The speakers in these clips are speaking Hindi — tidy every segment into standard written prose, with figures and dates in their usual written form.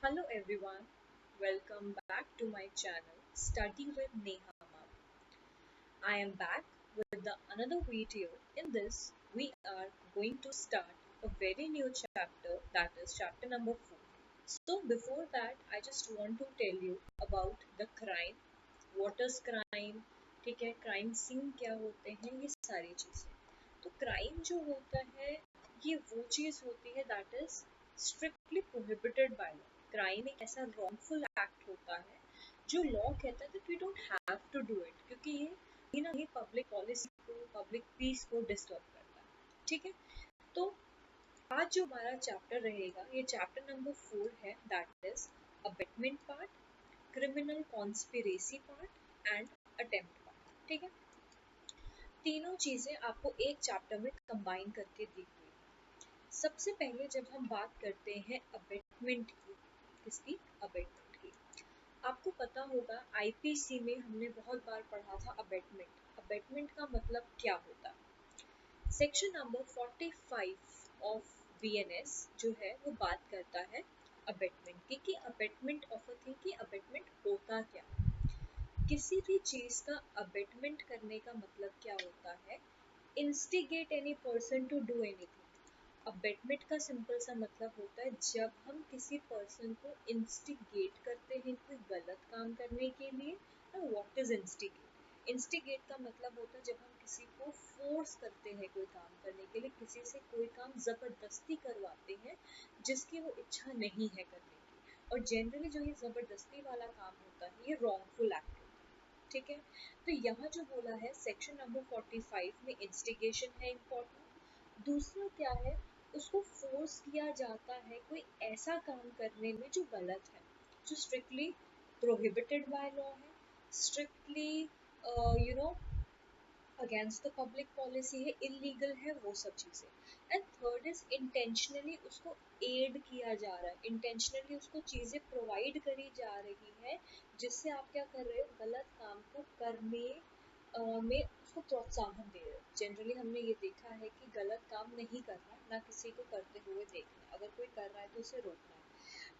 Hello everyone, welcome back to my channel Study with Neha Ma'am. I am back with another video. In this, we are going to start a very new chapter, that is chapter number 4. So before that, I just want to tell you about the crime, what is crime, ठीक है, crime scene क्या होते हैं, ये सारी चीज़ें. तो crime जो होता है, ये वो चीज़ होती है that is strictly prohibited by law. Crime एक ऐसा wrongful act होता है जो लॉ कहता है that we don't have to do it, क्योंकि ये पब्लिक पॉलिसी को, पब्लिक पीस को डिस्टर्ब करता है. ठीक है, तो आज जो हमारा चैप्टर रहेगा, ये चैप्टर नंबर 4 है, that is abetment part, criminal conspiracy part and attempt part. ठीक है, तीनों चीजें आपको एक चैप्टर में कंबाइन करके दी हुई है. सबसे पहले जब हम बात करते हैं अबेटमेंट की, किसकी? अबेटमेंट की. आपको पता होगा आईपीसी में हमने बहुत बार पढ़ा था अबेटमेंट. अबेटमेंट का मतलब क्या होता है? सेक्शन नंबर 45 ऑफ बीएनएस जो है वो बात करता है अबेटमेंट की, कि अबेटमेंट ऑफ अ थिंग, की अबेटमेंट होता क्या है. किसी भी चीज का अबेटमेंट करने का मतलब क्या होता है? Instigate any person to do anything. Abetment का सिंपल सा मतलब होता है जब हम किसी पर्सन को इंस्टिगेट करते हैं कोई गलत काम करने के लिए. ना, व्हाट इज इंस्टिगेट? इंस्टिगेट का मतलब होता है जब हम किसी को फोर्स करते हैं कोई काम करने के लिए, किसी से कोई काम जबरदस्ती करवाते हैं जिसकी वो इच्छा नहीं है करने की. और जनरली जो ये जबरदस्ती वाला काम होता है ये रॉन्गफुल एक्ट होता है. ठीक है, तो यहाँ जो बोला है सेक्शन नंबर 45 में इंस्टिगेशन है इम्पोर्टेंट. दूसरा क्या है? उसको फोर्स किया जाता है कोई ऐसा काम करने में जो गलत है, जो स्ट्रिक्टली प्रोहिबिटेड बाय लॉ है, strictly against the public policy है, इलीगल है, वो सब चीज़ें. एंड थर्ड इज इंटेंशनली उसको एड किया जा रहा है, इंटेंशनली उसको चीज़ें प्रोवाइड करी जा रही है जिससे आप क्या कर रहे हो? गलत काम को करने में उसको प्रोत्साहन दे रहे हो. जनरली हमने ये देखा है कि गलत काम नहीं करना, ना किसी को करते हुए देखना है. अगर कोई कर रहा है तो उसे रोकना है.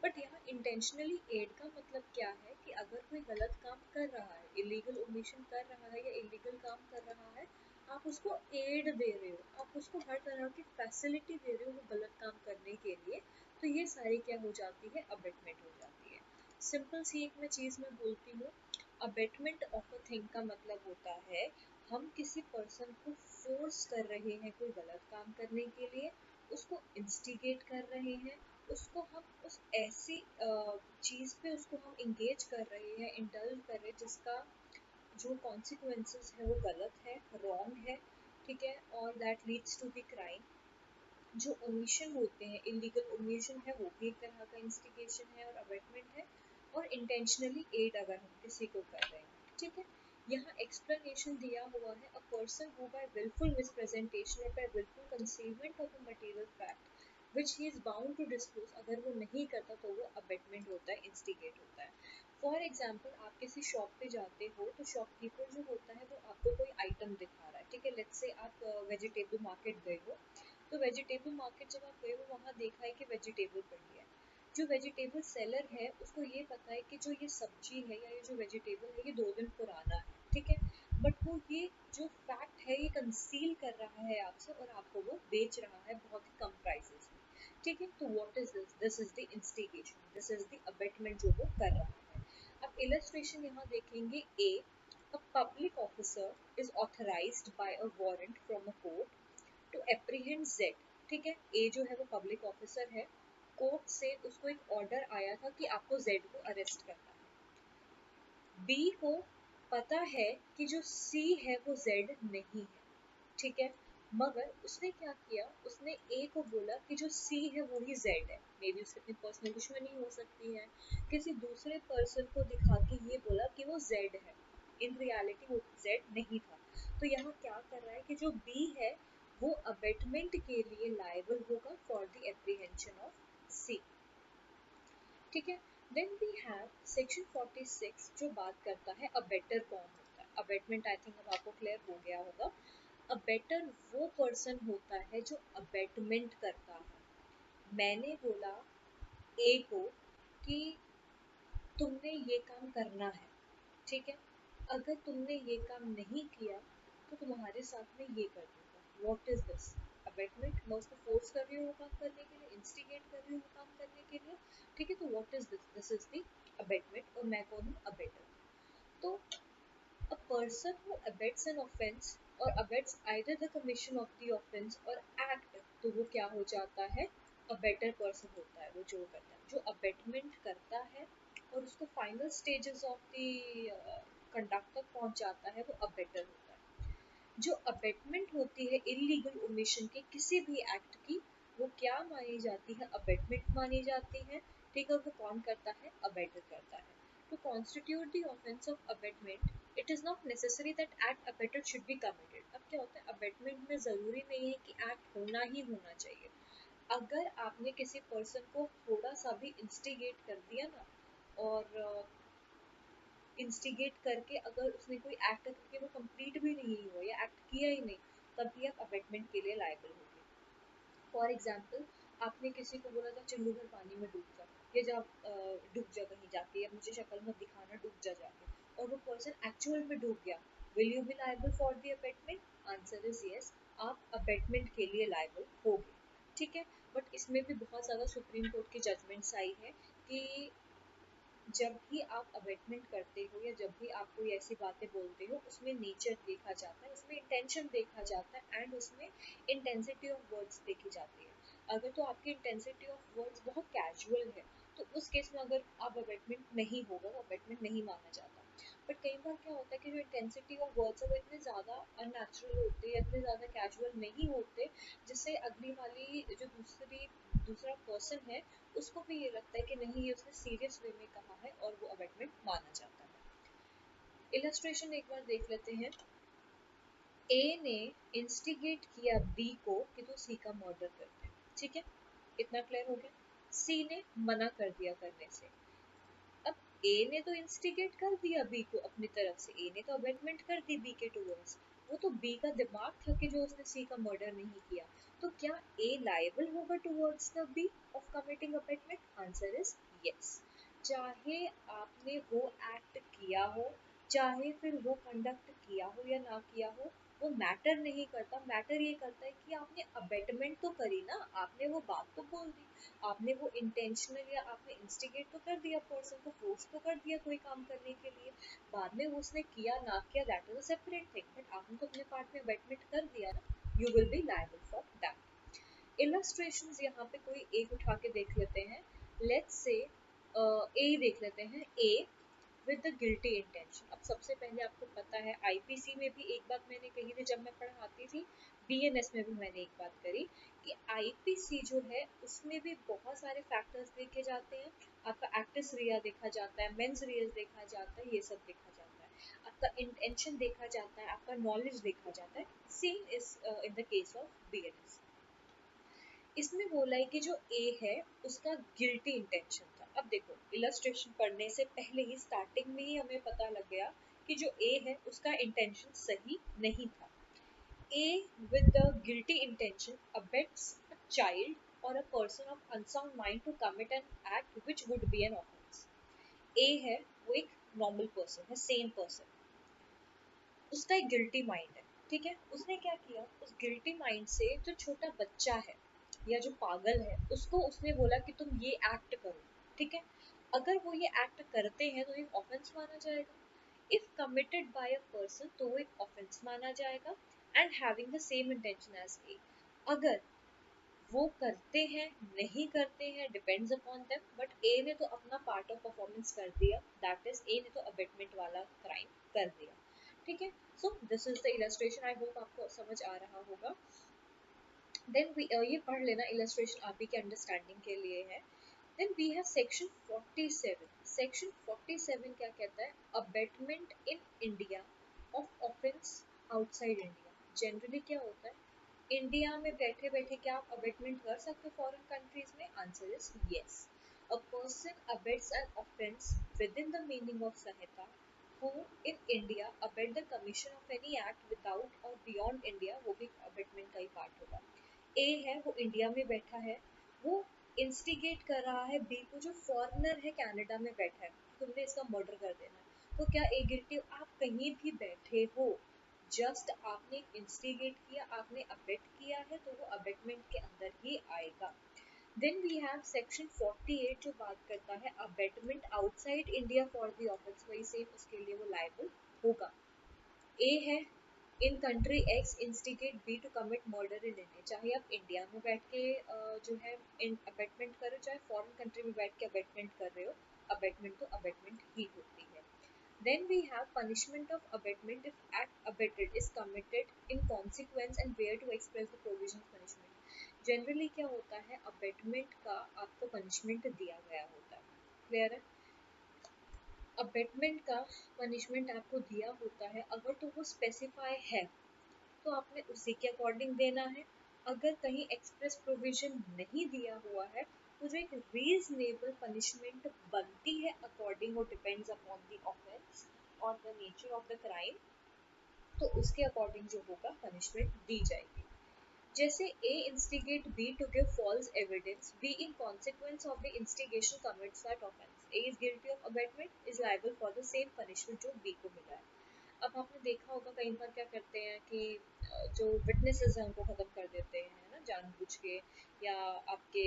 बट यहाँ इंटेंशनली एड का मतलब क्या है? कि अगर कोई गलत काम कर रहा है, इलीगल ओमिशन कर रहा है या इलीगल काम कर रहा है, आप उसको एड दे रहे हो, आप उसको हर तरह की फैसिलिटी दे रहे हो वो गलत काम करने के लिए. तो ये सारी क्या हो जाती है? अबेटमेंट हो जाती है. सिंपल सी एक मैं चीज़ मैं बोलती हूँ, अबेटमेंट ऑफ अ थिंग का मतलब होता है हम किसी पर्सन को फोर्स कर रहे हैं कोई गलत काम करने के लिए, उसको इंस्टिगेट कर रहे हैं, उसको हम उस ऐसी चीज़ पे उसको हम इंगेज कर रहे हैं, इंडल्ज कर रहे हैं जिसका जो कॉन्सिक्वेंसेस है वो गलत है, रॉन्ग है. ठीक है, और that leads to the crime. जो ओमिशन होते हैं, इलीगल ओमिशन है, वो भी एक तरह का इंस्टिगेशन है और अबेटमेंट है. और इंटेंशनली एड अगर हम किसी को कर रहे हैं. ठीक है, यहाँ एक्सप्लेनेशन दिया हुआ है, a person who by wilful misrepresentation और by wilful concealment of a material fact which he is bound to disclose, अगर वो नहीं करता तो वो अबेटमेंट होता है, इंस्टिगेट होता है. फॉर एग्जाम्पल, आप किसी शॉप पे जाते हो तो शॉपकीपर जो होता है वो आपको कोई आइटम दिखा रहा है. ठीक है, लेट्स से आप वेजिटेबल मार्केट गए हो, तो वेजिटेबल मार्केट जब आप गए हो वहाँ देखा है कि वेजिटेबल पड़ी है. जो वेजिटेबल सेलर है उसको ये पता है कि जो ये सब्जी है या ये जो वेजिटेबल है ये 2 दिन पुराना है. ठीक है, बट वो ये जो फैक्ट है ये कंसील कर रहा है आपसे और आपको वो बेच रहा है बहुत ही कम प्राइसेस में. ठीक है, तो what is this? This is the instigation, this is the abetment जो वो कर रहा है. अब इलस्ट्रेशन यहाँ देखेंगे. A, a public officer is authorized by a warrant from a court to apprehend Z. ठीक है, ए जो है वो पब्लिक ऑफिसर है, कोर्ट से उसको एक ऑर्डर आया था कि आपको जेड को अरेस्ट करना है. बी को पता है कि जो सी है वो जेड नहीं है. ठीक है, मगर उसने क्या किया? उसने ए को बोला कि जो सी है वो ही जेड है. मे बी उसकी अपनी पर्सनल दुश्मनी हो सकती है, किसी दूसरे पर्सन को दिखा के ये बोला कि वो जेड है. इन रियलिटी वो जेड नहीं था. तो यहाँ क्या कर रहा है कि जो बी है वो अबेटमेंट के लिए लायबल होगा फॉर द एप्रीहेंशन ऑफ सी. ठीक है, देन वी हैव सेक्शन 46 जो बात करता है अबेटर कौन होता है. अबेटमेंट आई थिंक अब आपको क्लियर हो गया होगा. अबेटर वो पर्सन होता है जो अबेटमेंट करता है. मैंने बोला ए को कि तुमने ये काम करना है, ठीक है, अगर तुमने ये काम नहीं किया तो तुम्हारे साथ में ये कर दूंगा। What is this? अबेटमेंट। मैं उसको फोर्स कर रही हूँ वो काम करने के लिए, इंस्टिगेट कर रही हूँ वो काम करने के लिए, ठीक है। तो what is this? This is the abetment, और मैं कौन हूँ? अबेटर। तो a person who abets an offense or abets either the commission of the offense or act, तो वो क्या हो जाता है? a better person होता है। वो जो करता है, जो अबेटमेंट करता है और उसको final stages of the conduct तक पहुंच जाता है, वो अबेटर होता है। जो अबेटमेंट होती है इलीगल ओमिशन के किसी भी एक्ट की, वो क्या मानी जाती है? अबेटमेंट मानी जाती है, ठीक है। वो कौन करता है? अबेटर करता है। To constitute the offense of abetment, it is not necessary that act abetted should be committed. अब क्या होता है, अबेटमेंट में ज़रूरी नहीं है कि एक्ट होना ही होना चाहिए। अगर आपने किसी पर्सन को थोड़ा सा भी इंस्टिगेट कर दिया ना, और इंस्टिगेट करके अगर उसने कोई एक्ट करके वो कंप्लीट भी नहीं हुआ या एक्ट किया ही नहीं, तभी आप अबेटमेंट के लिए लायबल होंगे। फॉर एग्जाम्पल, आपने किसी को बोला था चलो भर पानी में डूब जा, या जा डूब जा कहीं जाके, या मुझे शक्ल मत दिखाना, डूब जा जाके, और वो पर्सन एक्चुअल में डूब गया, will you be liable for the abetment? Answer is yes, आप अबेटमेंट के लिए लायबल होगे, ठीक है। बट इसमें भी बहुत ज़्यादा सुप्रीम कोर्ट की जजमेंट्स आई है कि जब भी आप अबेटमेंट करते हो या जब भी आप कोई ऐसी बातें बोलते हो, उसमें नेचर देखा जाता है, उसमें इंटेंशन देखा जाता है, एंड उसमें इंटेंसिटी ऑफ वर्ड्स देखी जाती है। अगर तो आपकी इंटेंसिटी ऑफ वर्ड्स बहुत कैजुअल है, तो उस केस में अगर आप अबेटमेंट नहीं होगा, वो अबेटमेंट नहीं माना जाता। बट कई बार क्या होता है कि जो इंटेंसिटी ऑफ वर्ड्स है वो इतने ज़्यादा अननेचुरल होते हैं, इतने ज़्यादा कैजुअल नहीं होते, जिससे अगली वाली जो दूसरा पर्सन है, उसको भी ये लगता है कि नहीं, ये उसने सीरियस वे में कहा है, और वो अबेटमेंट माना जाता है। इलस्ट्रेशन एक बार देख लेते हैं। ए ने इंस्टिगेट किया बी को कि तू सी का मर्डर कर दे, ठीक है, इतना क्लियर हो गया। सी ने मना कर दिया करने से। अब ए ने तो इंस्टिगेट कर दिया बी को अपनी तरफ से, ए ने तो अबेटमेंट कर दी बी के टूवर्ड्स, वो तो बी का दिमाग था कि जो उसने सी का मर्डर नहीं किया। तो क्या ए लायबल होगा towards the B of committing abetment? Answer is yes. चाहे आपने वो एक्ट किया हो, चाहे फिर वो कंडक्ट किया हो या ना किया हो, वो मैटर नहीं करता। मैटर ये करता है कि आपने अबेटमेंट तो करी ना, आपने वो बात तो बोल दी, आपने वो इंटेंशनल या आपने इंस्टिगेट तो कर दिया, पर्सन को फोर्स तो कर दिया कोई काम करने के लिए। बाद में वो उसने किया ना किया, that is a separate thing, but आपने तो अपने पार्ट में अबेटमेंट कर दिया ना, you will be liable for that. Illustrations यहाँ पे कोई एक उठा के देख लेते हैं। लेट्स से ए देख लेते हैं। ए विद द गिल्टी इंटेंशन। अब सबसे पहले आपको पता है आईपीसी में भी एक बात मैंने कही थी जब मैं पढ़ाती थी, बीएनएस में भी मैंने एक बात करी कि आईपीसी जो है उसमें भी बहुत सारे फैक्टर्स देखे जाते हैं। आपका एक्टिस रिया देखा जाता है, मेंस रियल्स देखा जाता है, ये सब देखा जाता है, आपका इंटेंशन देखा जाता है, आपका नॉलेज देखा जाता है। Same is in the case of BNS. इसमें बोला है कि जो ए है उसका गिल्टी इंटेंशन था। अब देखो, इलस्ट्रेशन पढ़ने से पहले ही स्टार्टिंग में ही हमें पता लग गया कि जो ए है उसका इंटेंशन सही नहीं था। ए with the guilty intention abets a child or a person of unsound mind to commit an act which would be an offense. ए है वो एक नॉर्मल पर्सन है, सेम पर्सन, उसका एक गिल्टी माइंड है, ठीक है। उसने क्या किया, उस गिल्टी माइंड से जो छोटा बच्चा है या जो पागल है, उसको उसने बोला कि तुम ये एक्ट करो, ठीक है। अगर वो ये एक्ट करते हैं तो एक ऑफेंस माना जाएगा। If committed by a person तो वो एक ऑफेंस माना जाएगा, and having the same intention as A. अगर वो करते हैं नहीं करते हैं depends upon them, but A ने तो अपना पार्ट ऑफ परफॉर्मेंस कर दिया, दैट इज ए ने तो अबेटमेंट वाला क्राइम कर दिया, ठीक है। So this is the illustration, I hope आपको समझ आ रहा होगा। देन ये पढ़ लेना, इलस्ट्रेशन आप ही के अंडरस्टैंडिंग के लिए है। Then we have section 47। Section 47 क्या कहता है? Abetment in India of offence outside India. Generally क्या होता है, इंडिया में बैठे बैठे क्या आप अबेटमेंट कर सकते हो फॉरेन कंट्रीज में? Answer is yes. A person abets an offence with in the meaning of Samhita who in India abet the commission of any act without or beyond India, वो भी अबेटमेंट का ही पार्ट होगा। ए है वो इंडिया में बैठा है, वो इंस्टिगेट कर रहा है बी को, जो फॉरेनर है, कनाडा में बैठा है, तुमने इसका मर्डर कर देना है, तो क्या ए गिल्टी? आप कहीं भी बैठे हो, जस्ट आपने इंस्टिगेट किया, आपने अबेट किया है, तो वो अबेटमेंट के अंदर ही आएगा। देन वी हैव सेक्शन 48 जो बात करता है abetment outside India for the offence, वही सेम उसके लिए वो लायबल होगा। ए है in country X instigate B to commit murder in India, चाहे आप इंडिया में बैठ के जो है अबेटमेंट कर रहे हो, चाहे फॉरेन कंट्री में बैठ के अबेटमेंट कर रहे हो, अबेटमेंट तो अबेटमेंट ही होती है। Then we have punishment of abetment if act abetted is committed in consequence and where to express the provision punishment. Generally क्या होता है, अबेटमेंट का आपको पनिशमेंट दिया गया होता है, क्लियर है? अबेटमेंट का पनिशमेंट आपको दिया होता है, अगर तो वो स्पेसिफाई है तो आपने उसी के अकॉर्डिंग देना है। अगर कहीं एक्सप्रेस प्रोविजन नहीं दिया हुआ है तो जो एक रीजनेबल पनिशमेंट बनती है अकॉर्डिंग, वो डिपेंड्स अपॉन द ऑफेंस और the nature of the crime, तो उसके अकॉर्डिंग जो होगा पनिशमेंट दी जाएगी। जैसे A instigate B to give false evidence, B in consequence of the instigation commits that offence, A is guilty of abetment is liable for the same punishment जो बी को मिला है। अब आपने देखा होगा कई बार क्या करते हैं कि जो विटनेसेस हैं उनको ख़त्म कर देते हैं, है ना, जानबूझ के, या आपके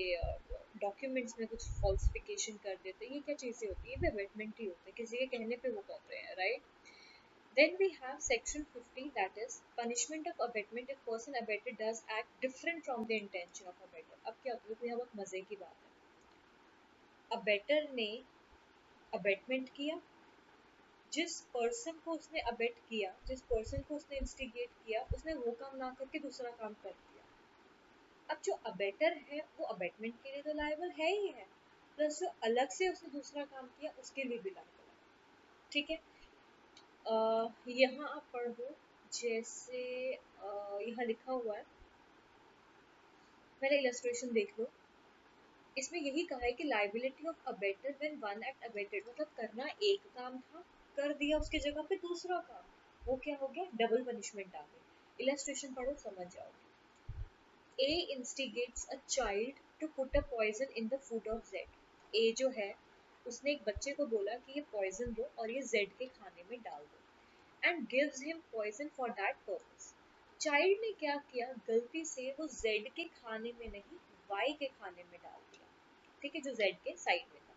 डॉक्यूमेंट्स में कुछ फॉल्सिफिकेशन कर देते हैं। ये क्या चीज़ें होती है? ये अबेटमेंट ही होता है, किसी के कहने पे वो कर रहे हैं, right? Then we have section 50, that is punishment of abatement if person abated does act different from the intention of abater। अब क्या होता है, तो यहाँ बहुत मजे की बात है, अबेटर ने अबेटमेंट किया, जिस पर्सन को उसने अबेट किया, जिस पर्सन को उसने इंस्टिगेट किया, उसने वो काम ना करके दूसरा काम कर दिया। अब जो अबेटर है वो अबेटमेंट के लिए तो लायबल है ही है, प्लस जो अलग से उसने दूसरा काम किया उसके लिए भी लायबल है, ठीक है? यहाँ आप पढ़ो, जैसे यहाँ लिखा हुआ है, पहले इलस्ट्रेशन देख लो। इसमें यही कहा है कि liability of abettor when one act abetted, मतलब करना एक काम था, कर दिया उसके जगह पे दूसरा काम, वो क्या हो गया? डबल पनिशमेंट आ गई। इलस्ट्रेशन पढ़ो, समझ जाओगे। A instigates a child to put a poison in the food of Z. A जो है उसने एक बच्चे को बोला कि ये पॉइजन लो और ये जेड के खाने में डाल दो, and gives him poison for that purpose. Child ने क्या किया, गलती से वो जेड के खाने में नहीं, वाई के खाने में डाल दिया, ठीक है, जो जेड के साइड में था।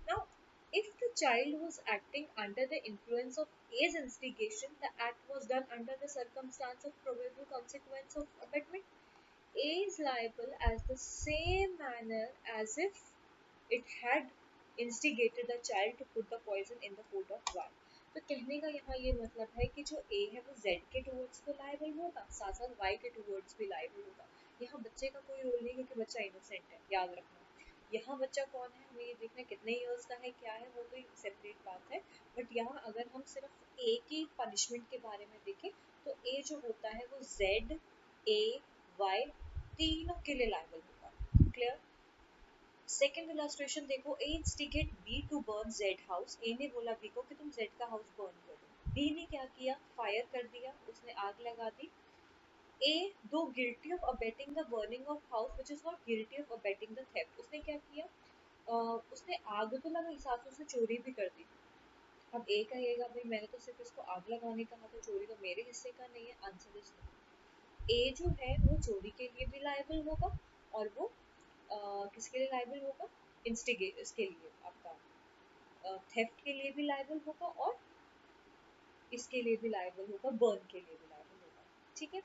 Now, if the child was acting under the influence of A's instigation, the act was done under the circumstance of probable consequence of abetment. A is liable as the same manner as if it had instigated the child to put the poison in the food of Y। तो कहने का यहाँ ये मतलब है कि जो A है वो Z के टूवर्ड्स तो लायबल होगा, साथ साथ Y के टूवर्ड्स भी लायबल होगा। यहाँ बच्चे का कोई रोल नहीं, क्योंकि बच्चा इनोसेंट है, याद रखना। यहाँ बच्चा कौन है हमें ये देखना, कितने इयर्स का है, क्या है, वो तो एक सेपरेट बात है। बट यहाँ अगर हम सिर्फ ए की पनिशमेंट के बारे में देखें तो ए जो होता है वो जेड, ए, वाई तीनों के लिए लायबल होगा, क्लियर? सेकेंड इलस्ट्रेशन देखो, A instigate B to burn Z house. A ने बोला बी को कि तुम जेड का हाउस बर्न कर दो, बी ने क्या किया, फायर कर दिया, उसने आग लगा दी। A, though guilty of abetting the burning of house, which is not guilty of abetting the theft, उसने क्या किया, उसने आग तो लगाई, साथ उसने चोरी भी कर दी। अब ए कहेगा भाई मैंने तो सिर्फ इसको आग लगाने कहा था, चोरी तो मेरे हिस्से का नहीं है। Answer is no. ए जो है वो चोरी के लिए भी लायबल होगा, और वो किसके लिए लायबल होगा, इंस्टिगेट, इसके लिए आपका थेफ्ट के लिए भी लायबल होगा, और इसके लिए भी लायबल होगा, बर्न के लिए भी लायबल होगा, ठीक है?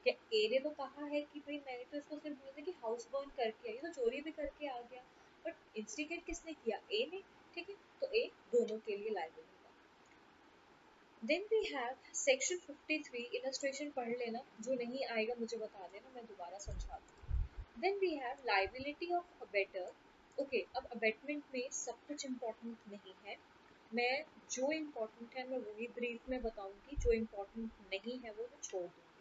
क्या ए ने तो कहा है कि भाई मैंने तो इसको सिर्फ बोला था कि हाउस बर्न करके आई, तो चोरी भी करके आ गया, बट इंस्टिगेट किसने किया, ए ने, ठीक है? तो ए दोनों के लिए लायबल होगा। Then we have section 53, illustration पढ़ लेना, जो नहीं आएगा मुझे बता देना, मैं दोबारा समझा दूँ। Then we have liability of abettor. Okay, अब अबेटमेंट में सब कुछ इम्पोर्टेंट नहीं है, मैं जो इम्पोर्टेंट है मैं वही ब्रीफ में बताऊंगी, जो इम्पोर्टेंट नहीं है वो मैं छोड़ दूंगी।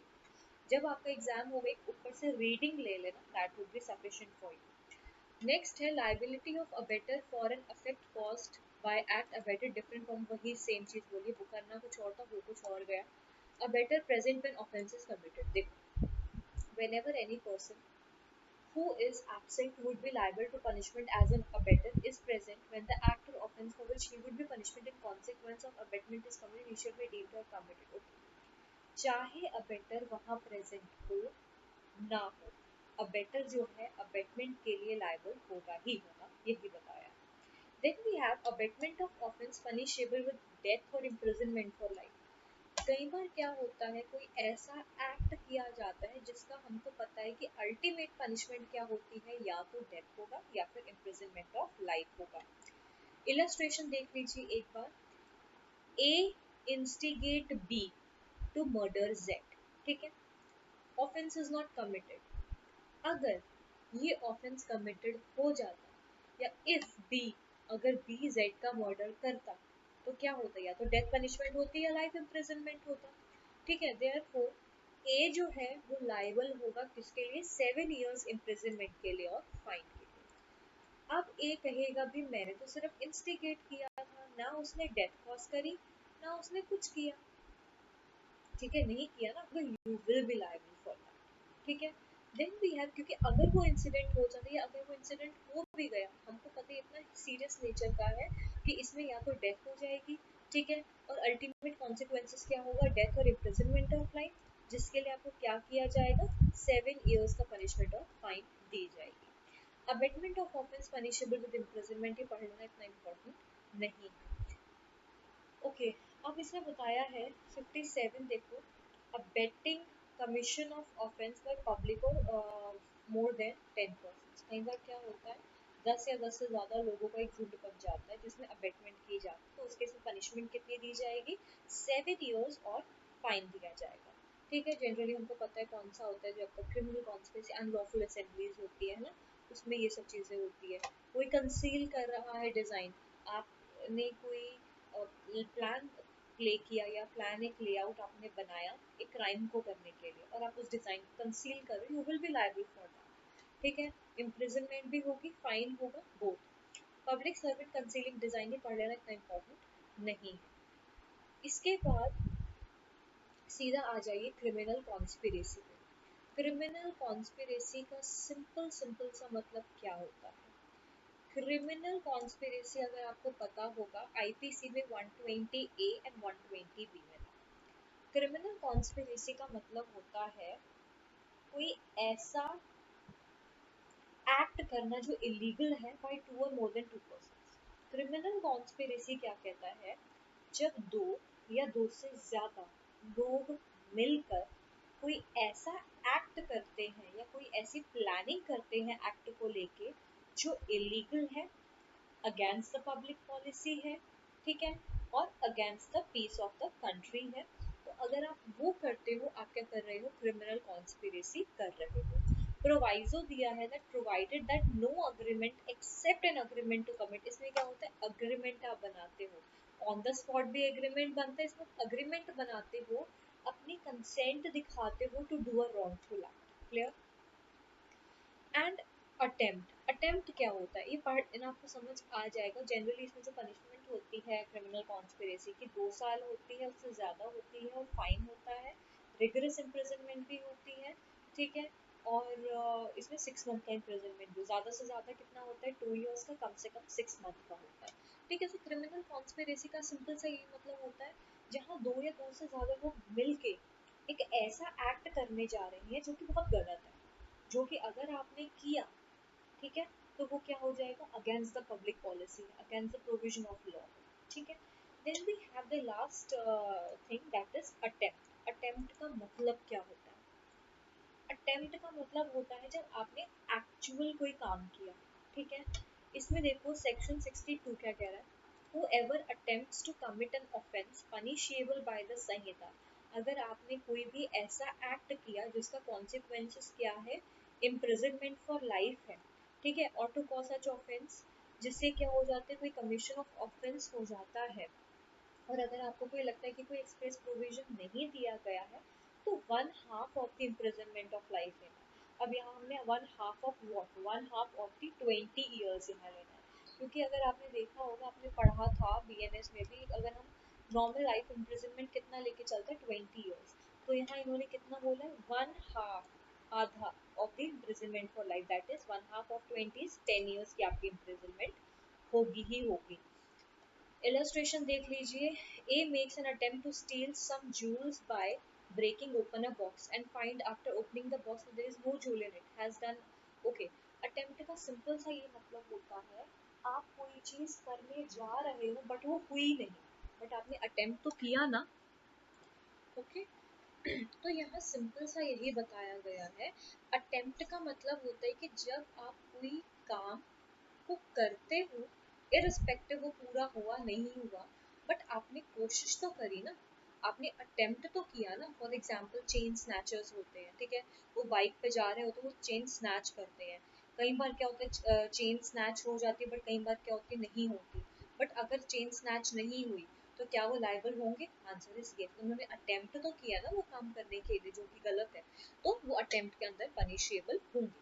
जब आपका एग्जाम होगा एक ऊपर से रीडिंग ले लेना, that would be sufficient for you. Next है liability of abettor for an effect caused by act abetted different from, वही सेम चीज बोली, वो करना कुछ और था, वो कुछ और गया। Abettor present when offence is committed. देखो, whenever any person who is absent would be liable to punishment as an abettor is present when the act or offense for which he would be punishment in consequence of abetment is committed he shall be deemed to have committed. Okay, चाहे अबेटर वहां प्रेजेंट हो ना हो, अबेटर जो है अबेटमेंट के लिए लायबल होगा ही होगा, यही बताया. Then we have abetment of offence punishable with death और इम्प्रिजनमेंट फॉर लाइफ. कई बार क्या होता है, कोई ऐसा एक्ट किया जाता है जिसका हमको पता है कि अल्टीमेट पनिशमेंट क्या होती है, या तो डेथ होगा या फिर इम्प्रिजनमेंट ऑफ लाइफ होगा. इलस्ट्रेशन देख लीजिए एक बार. A instigate B to murder Z. ठीक है, ऑफेंस इज नॉट कमिटेड. अगर ये ऑफेंस कमिटेड हो जाता, या इफ बी, अगर बी जेड का मर्डर करता, तो क्या होता, या तो डेथ पनिशमेंट होती या लाइफ इम्प्रिजनमेंट होता. ठीक है, देयरफॉर ए जो है वो लाइबल होगा किसके लिए, 7 years इम्प्रिजनमेंट के लिए और फाइन के लिए. अब ए कहेगा भी मैंने तो सिर्फ इंस्टिगेट किया था, ना उसने डेथ कॉज करी ना उसने कुछ किया. ठीक है, नहीं किया ना, तो you will be liable for that. ठीक है, देन वी हैव, क्योंकि अगर वो इंसिडेंट हो जाता है या अगर वो इंसिडेंट हो भी गया, हमको पता है इतना सीरियस नेचर का है कि इसमें या तो डेथ हो जाएगी, ठीक है, और अल्टीमेट कॉन्सिक्वेंसेस क्या होगा, डेथ और इम्प्रिजनमेंट ऑफ लाइफ, जिसके लिए आपको क्या किया जाएगा, 7 years का पनिशमेंट और फाइन दी जाएगी. Abetment of offence punishable with imprisonment, ये पढ़ लेना, इतना इम्पोर्टेंट नहीं है. ओके, अब इसमें बताया है 57, देखो, abetting commission of offense by public और more than 10 persons. कई बार क्या होता है, 10 या 10 से ज़्यादा लोगों का एक झुंड बन जाता है जिसमें अबेटमेंट की जाती है, तो उसके इसमें पनिशमेंट कितनी दी जाएगी, 7 years और फाइन दिया जाएगा. ठीक है, जनरली हमको पता है कौन सा होता है, जो आपका क्रिमिनल कॉन्स्पिरेसी अनलॉफुल असेंबलीज होती है ना, उसमें ये सब चीज़ें होती है. कोई कंसील कर रहा है डिज़ाइन, आपने कोई प्लान प्ले किया या प्लान एक लेआउट आपने बनाया एक क्राइम को करने के लिए और आप उस डिजाइन को कंसील करो, you will be liable for that. ठीक है, इम्प्रिजनमेंट भी होगी, फाइन होगा, both. Public servant concealing design ही पढ़ लेना, इतना इम्पोर्टेंट नहीं है. इसके बाद सीधा आ जाइए क्रिमिनल कॉन्स्पिरेसी पे. क्रिमिनल कॉन्स्पिरेसी का सिंपल सिंपल सा मतलब क्या होता है. क्रिमिनल कॉन्स्पिरेसी अगर आपको पता होगा, आईपीसी में 120 ए एंड 120 बी में. क्रिमिनल कॉन्स्पिरेसी का मतलब होता है कोई ऐसा एक्ट करना जो इलीगल है बाय टू और more than to persons. Criminal conspiracy क्या कहता है, जब दो या दो से ज्यादा लोग मिलकर कोई ऐसा एक्ट करते हैं या कोई ऐसी प्लानिंग करते हैं एक्ट को लेके जो इलीगल है, अगेंस्ट द पब्लिक पॉलिसी है, ठीक है, और against the peace of the country है. तो अगर आप वो करते हो, आप क्या कर रहे हो, क्रिमिनल कॉन्स्पिरेसी कर रहे हो. प्रोवाइजो दिया है that provided that no agreement except an agreement to commit. इसमें क्या होता है, अग्रीमेंट आप बनाते हो, ऑन द स्पॉट भी एग्रीमेंट बनता है, इसमें अग्रीमेंट बनाते हो, अपनी कंसेंट दिखाते हो to do a wrongful act. Clear. And attempt क्या होता है, ये पार्ट इन आपको समझ आ जाएगा. जनरली इसमें जो पनिशमेंट होती है क्रिमिनल कॉन्स्पिरेसी की, 2 साल होती है, उससे ज़्यादा होती है, और फाइन होता है, रिगरस इम्प्रिजनमेंट भी होती है. ठीक है, और इसमें 6 मंथ का इम्प्रिजनमेंट भी, ज़्यादा से ज़्यादा कितना होता है, 2 years का, कम से कम 6 मंथ का होता है. ठीक है, तो क्रिमिनल कॉन्स्पिरेसी का सिंपल सा ये मतलब होता है, जहाँ दो या दो से ज़्यादा लोग मिल के एक ऐसा एक्ट करने जा रहे हैं जो कि बहुत गलत है, जो कि अगर आपने किया, ठीक है, तो वो क्या हो जाएगा, against the public policy, against the provision of law. ठीक है, then we have the last thing that is attempt. Attempt का मतलब क्या होता है, अटेम्प्ट का मतलब होता है जब आपने एक्चुअल कोई काम किया. ठीक है, इसमें देखो सेक्शन 62 क्या कह रहा है, whoever attempts to commit an offense punishable by the संहिता. अगर आपने कोई भी ऐसा एक्ट किया जिसका कॉन्सिक्वेंसेस क्या है, इम्प्रिजनमेंट फॉर लाइफ है, ठीक है, और टू कॉज सच ऑफेंस, जिससे क्या हो जाता है, कोई कमीशन ऑफ ऑफेंस हो जाता है, और अगर आपको कोई लगता है कि कोई एक्सप्रेस प्रोविजन नहीं दिया गया है, तो 1/2 of the imprisonment of life है. अब यहाँ हमने 1/2 of what, 1/2 of the 20 years यहाँ लेना है, क्योंकि अगर आपने देखा होगा, आपने पढ़ा था बीएनएस में भी, अगर हम नॉर्मल लाइफ इम्प्रिजनमेंट कितना लेके चलते हैं, 20 years, तो यहाँ इन्होंने कितना बोला है, 1/2 आधा of the imprisonment for life, that is 1/2 of 20 is 10 years की आपकी इम्प्रिजनमेंट होगी ही होगी। Illustration देख लीजिए। A makes an attempt to steal some jewels by breaking open a box and find after opening the box that there is no jewel in it. Has done okay. Attempt का सिंपल सा ये मतलब होता है, आप कोई चीज करने जा रहे हो बट वो हुई नहीं, बट आपने अटेम्प्ट तो किया ना। ओके तो यहाँ सिंपल सा यही बताया गया है। अटेम्प्ट का मतलब होता है कि जब आप कोई काम को करते हो, इररिस्पेक्टिव वो पूरा हुआ नहीं हुआ, बट आपने कोशिश तो करी ना, आपने अटेम्प्ट तो किया ना। फॉर एग्जाम्पल चेन स्नैचर्स होते हैं, ठीक है, वो बाइक पे जा रहे होते हैं, वो चेन स्नैच करते हैं। कई बार क्या होता है चेन स्नैच हो जाती है, बट कई बार क्या होती है नहीं होती। बट अगर चेन स्नैच नहीं हुई तो क्या वो लाइबल होंगे? Answer is yes. उन्होंने अटेम्प्ट तो किया ना वो काम करने के लिए, जो कि गलत है, तो वो अटेम्प्ट के अंदर पनिशेबल होंगे।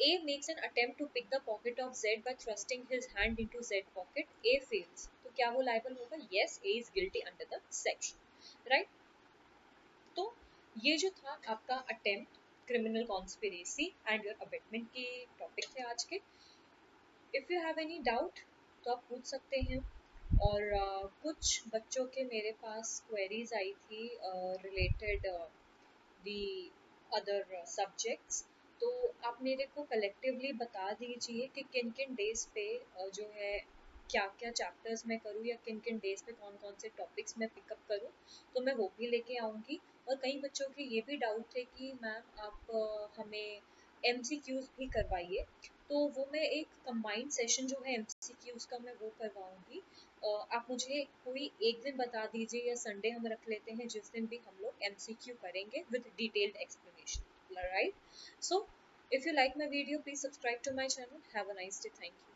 A makes an attempt to pick the pocket of Z by thrusting his hand into Z pocket. A fails. तो क्या वो liable होगा? Yes, A is guilty under the section. Right? तो ये जो था आपका attempt, criminal conspiracy and your abetment के टॉपिक थे आज के। If you have any doubt तो आप पूछ सकते हैं। और कुछ बच्चों के मेरे पास क्वेरीज आई थी रिलेटेड दी अदर सब्जेक्ट्स। तो आप मेरे को कलेक्टिवली बता दीजिए कि किन किन डेज पे जो है क्या क्या चैप्टर्स मैं करूँ, या किन किन डेज पे कौन कौन से टॉपिक्स मैं पिकअप करूँ, तो मैं वो भी लेके आऊँगी। और कई बच्चों के ये भी डाउट थे कि मैम आप हमें MCQs भी करवाइए, तो वो मैं एक कंबाइंड सेशन जो है MCQs का मैं वो करवाऊँगी। आप मुझे कोई एक दिन बता दीजिए, या संडे हम रख लेते हैं जिस दिन भी हम लोग MCQ करेंगे with detailed explanation, right? So if you like my video, please subscribe to my channel. Have a nice day. Thank you.